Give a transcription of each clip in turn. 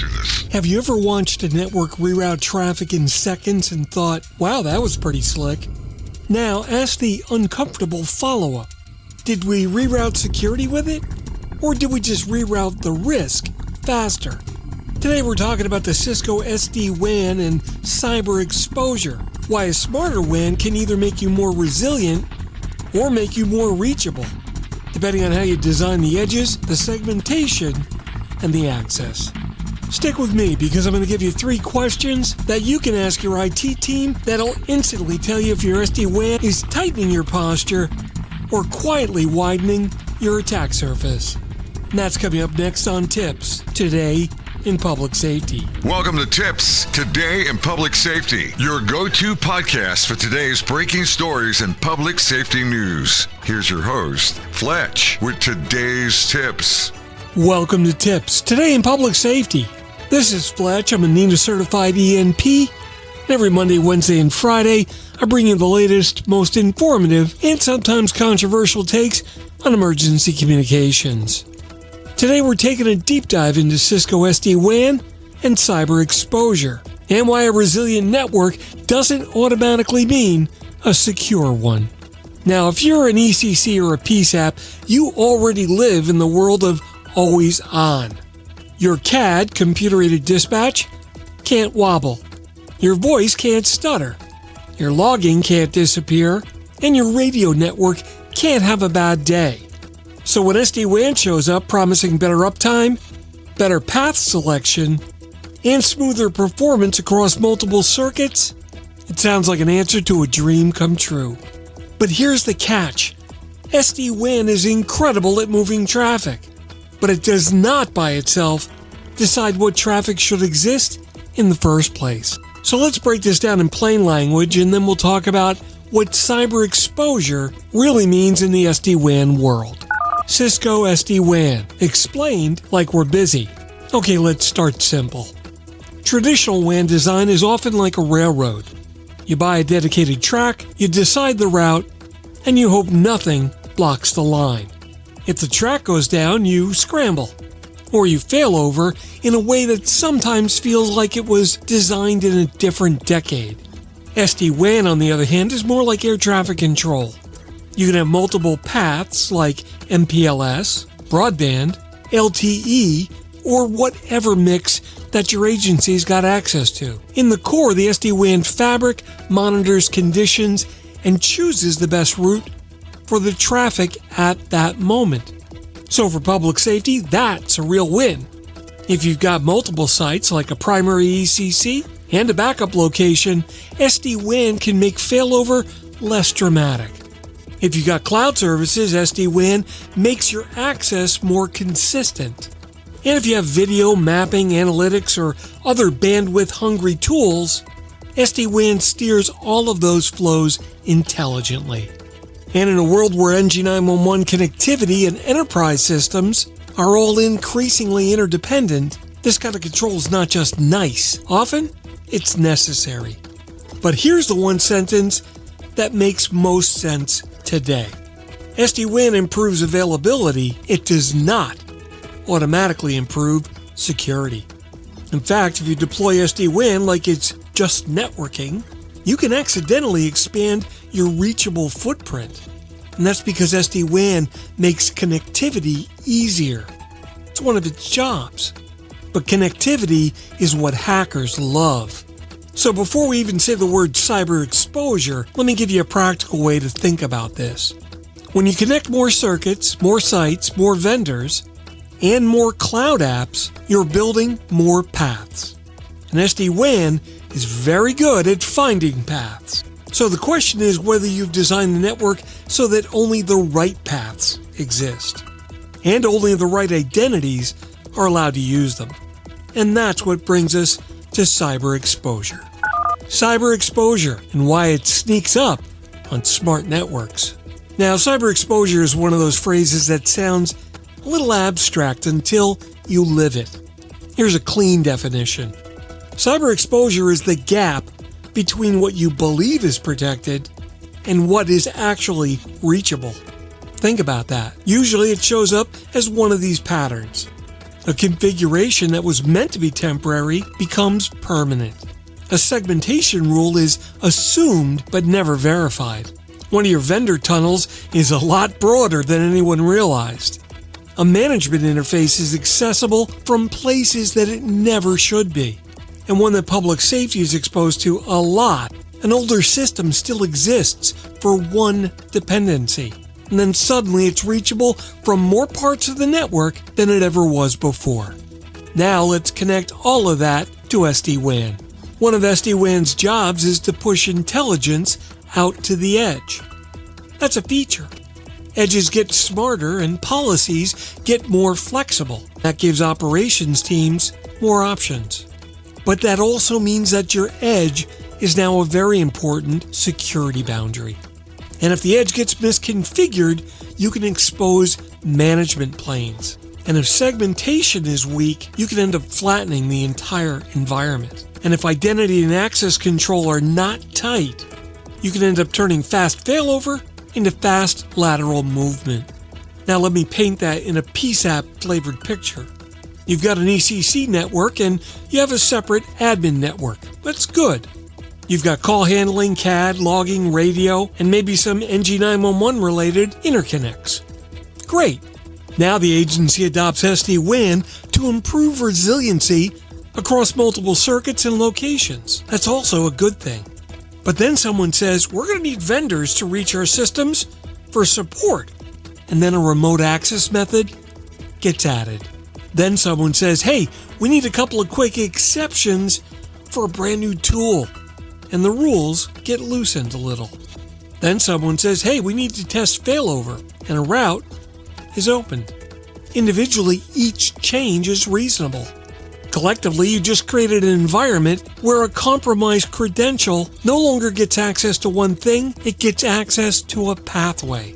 do this. Have you ever watched a network reroute traffic in seconds and thought, wow, that was pretty slick? Now, ask the uncomfortable follow-up. Did we reroute security with it? Or did we just reroute the risk faster? Today we're talking about the Cisco SD-WAN and cyber exposure. Why a smarter WAN can either make you more resilient or make you more reachable, depending on how you design the edges, the segmentation, and the access. Stick with me because I'm going to give you 3 questions that you can ask your IT team that'll instantly tell you if your SD-WAN is tightening your posture or quietly widening your attack surface. And that's coming up next on TiPS, Today in Public Safety. Welcome to TiPS, Today in Public Safety, your go-to podcast for today's breaking stories and public safety news. Here's your host, Fletch, with today's tips. Welcome to TiPS, Today in Public Safety. This is Fletch. I'm a NINA certified ENP. Every Monday, Wednesday, and Friday, I bring you the latest, most informative, and sometimes controversial takes on emergency communications. Today, we're taking a deep dive into Cisco SD-WAN and cyber exposure, and why a resilient network doesn't automatically mean a secure one. Now, if you're an ECC or a PSAP, you already live in the world of always on. Your CAD, computer-aided dispatch, can't wobble. Your voice can't stutter. Your logging can't disappear. And your radio network can't have a bad day. So when SD-WAN shows up promising better uptime, better path selection, and smoother performance across multiple circuits, it sounds like an answer to a dream come true. But here's the catch. SD-WAN is incredible at moving traffic, but it does not by itself decide what traffic should exist in the first place. So let's break this down in plain language, and then we'll talk about what cyber exposure really means in the SD-WAN world. Cisco SD-WAN, explained like we're busy. Okay, let's start simple. Traditional WAN design is often like a railroad. You buy a dedicated track, you decide the route, and you hope nothing blocks the line. If the track goes down, you scramble, or you fail over in a way that sometimes feels like it was designed in a different decade. SD-WAN, on the other hand, is more like air traffic control. You can have multiple paths like MPLS, broadband, LTE, or whatever mix that your agency's got access to. In the core, the SD-WAN fabric monitors conditions and chooses the best route for the traffic at that moment. So for public safety, that's a real win. If you've got multiple sites like a primary ECC and a backup location, SD-WAN can make failover less dramatic. If you've got cloud services, SD-WAN makes your access more consistent. And if you have video, mapping, analytics, or other bandwidth-hungry tools, SD-WAN steers all of those flows intelligently. And in a world where NG911 connectivity and enterprise systems are all increasingly interdependent, this kind of control is not just nice. Often, it's necessary. But here's the one sentence that makes most sense today. SD-WAN improves availability. It does not automatically improve security. In fact, if you deploy SD-WAN like it's just networking, you can accidentally expand your reachable footprint. And that's because SD-WAN makes connectivity easier. It's one of its jobs. But connectivity is what hackers love. So before we even say the word cyber exposure, let me give you a practical way to think about this. When you connect more circuits, more sites, more vendors, and more cloud apps, you're building more paths. And SD-WAN is very good at finding paths. So the question is whether you've designed the network so that only the right paths exist, and only the right identities are allowed to use them. And that's what brings us to cyber exposure. Cyber exposure and why it sneaks up on smart networks. Now, cyber exposure is one of those phrases that sounds a little abstract until you live it. Here's a clean definition. Cyber exposure is the gap between what you believe is protected and what is actually reachable. Think about that. Usually it shows up as one of these patterns. A configuration that was meant to be temporary becomes permanent. A segmentation rule is assumed but never verified. One of your vendor tunnels is a lot broader than anyone realized. A management interface is accessible from places that it never should be, and one that public safety is exposed to a lot. An older system still exists for one dependency, and then suddenly it's reachable from more parts of the network than it ever was before. Now let's connect all of that to SD-WAN. One of SD-WAN's jobs is to push intelligence out to the edge. That's a feature. Edges get smarter and policies get more flexible. That gives operations teams more options. But that also means that your edge is now a very important security boundary. And if the edge gets misconfigured, you can expose management planes. And if segmentation is weak, you can end up flattening the entire environment. And if identity and access control are not tight, you can end up turning fast failover into fast lateral movement. Now let me paint that in a PSAP flavored picture. You've got an ECC network and you have a separate admin network. That's good. You've got call handling, CAD, logging, radio, and maybe some NG911 related interconnects. Great. Now the agency adopts SD-WAN to improve resiliency across multiple circuits and locations. That's also a good thing. But then someone says, we're going to need vendors to reach our systems for support. And then a remote access method gets added. Then someone says, hey, we need a couple of quick exceptions for a brand new tool. And the rules get loosened a little. Then someone says, hey, we need to test failover. And a route is opened. Individually, each change is reasonable. Collectively, you just created an environment where a compromised credential no longer gets access to one thing, it gets access to a pathway.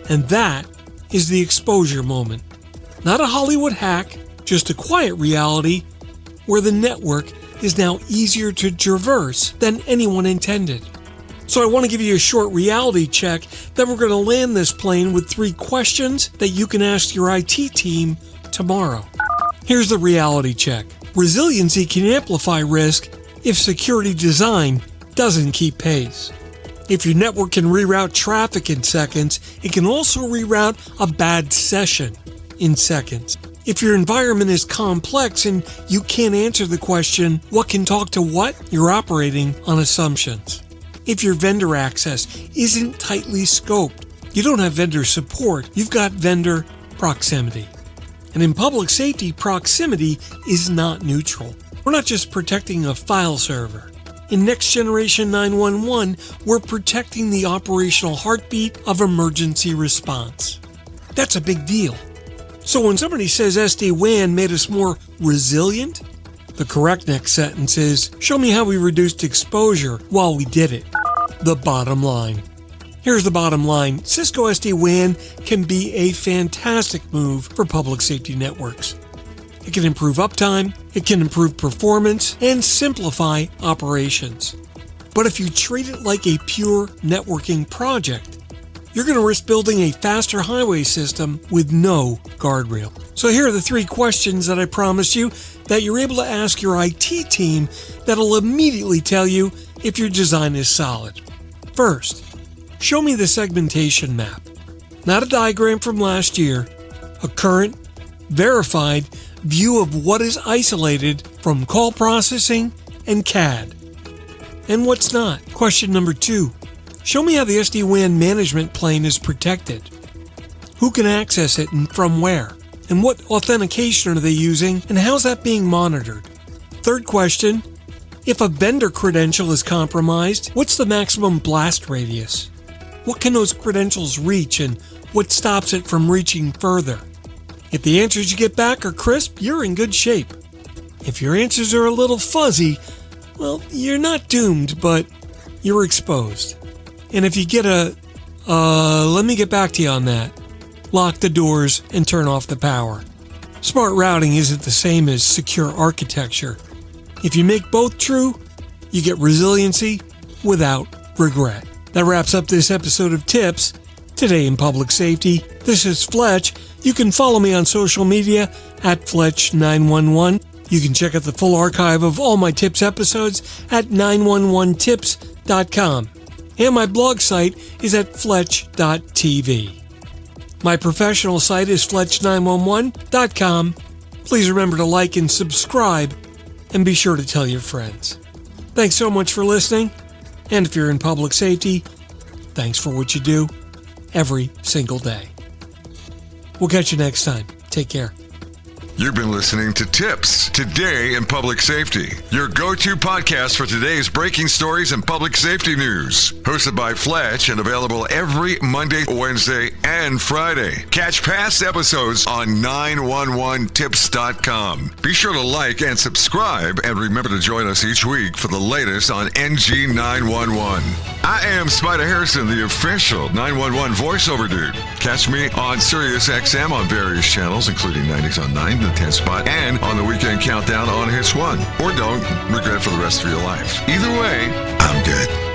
And that is the exposure moment. Not a Hollywood hack, just a quiet reality where the network is now easier to traverse than anyone intended. So I want to give you a short reality check that we're going to land this plane with 3 questions that you can ask your IT team tomorrow. Here's the reality check. Resiliency can amplify risk if security design doesn't keep pace. If your network can reroute traffic in seconds, it can also reroute a bad session in seconds. If your environment is complex and you can't answer the question, what can talk to what, you're operating on assumptions. If your vendor access isn't tightly scoped, you don't have vendor support, you've got vendor proximity. And in public safety, proximity is not neutral. We're not just protecting a file server. In Next Generation 911, we're protecting the operational heartbeat of emergency response. That's a big deal. So when somebody says SD-WAN made us more resilient, the correct next sentence is, show me how we reduced exposure while we did it. The bottom line. Here's the bottom line. Cisco SD-WAN can be a fantastic move for public safety networks. It can improve uptime, it can improve performance, and simplify operations. But if you treat it like a pure networking project, you're going to risk building a faster highway system with no guardrail. So here are the 3 questions that I promised you that you're able to ask your IT team that'll immediately tell you if your design is solid. First, show me the segmentation map. Not a diagram from last year, a current, verified view of what is isolated from call processing and CAD. And what's not? Question number 2. Show me how the SD-WAN management plane is protected. Who can access it and from where? And what authentication are they using and how's that being monitored? Third question. If a vendor credential is compromised, what's the maximum blast radius? What can those credentials reach and what stops it from reaching further? If the answers you get back are crisp, you're in good shape. If your answers are a little fuzzy, well, you're not doomed, but you're exposed. And if you get let me get back to you on that, lock the doors and turn off the power. Smart routing isn't the same as secure architecture. If you make both true, you get resiliency without regret. That wraps up this episode of TiPS, Today in Public Safety. This is Fletch. You can follow me on social media at Fletch911. You can check out the full archive of all my TiPS episodes at 911tips.com. And my blog site is at fletch.tv. My professional site is fletch911.com. Please remember to like and subscribe, and be sure to tell your friends. Thanks so much for listening, and if you're in public safety, thanks for what you do every single day. We'll catch you next time. Take care. You've been listening to TiPS, Today in Public Safety, your go-to podcast for today's breaking stories and public safety news. Hosted by Fletch and available every Monday, Wednesday, and Friday. Catch past episodes on 911tips.com. Be sure to like and subscribe, and remember to join us each week for the latest on NG911. I am Spider Harrison, the official 911 voiceover dude. Catch me on Sirius XM on various channels, including 90s on 9, the 10 spot, and on the Weekend Countdown on Hits 1. Or don't regret it for the rest of your life. Either way, I'm good.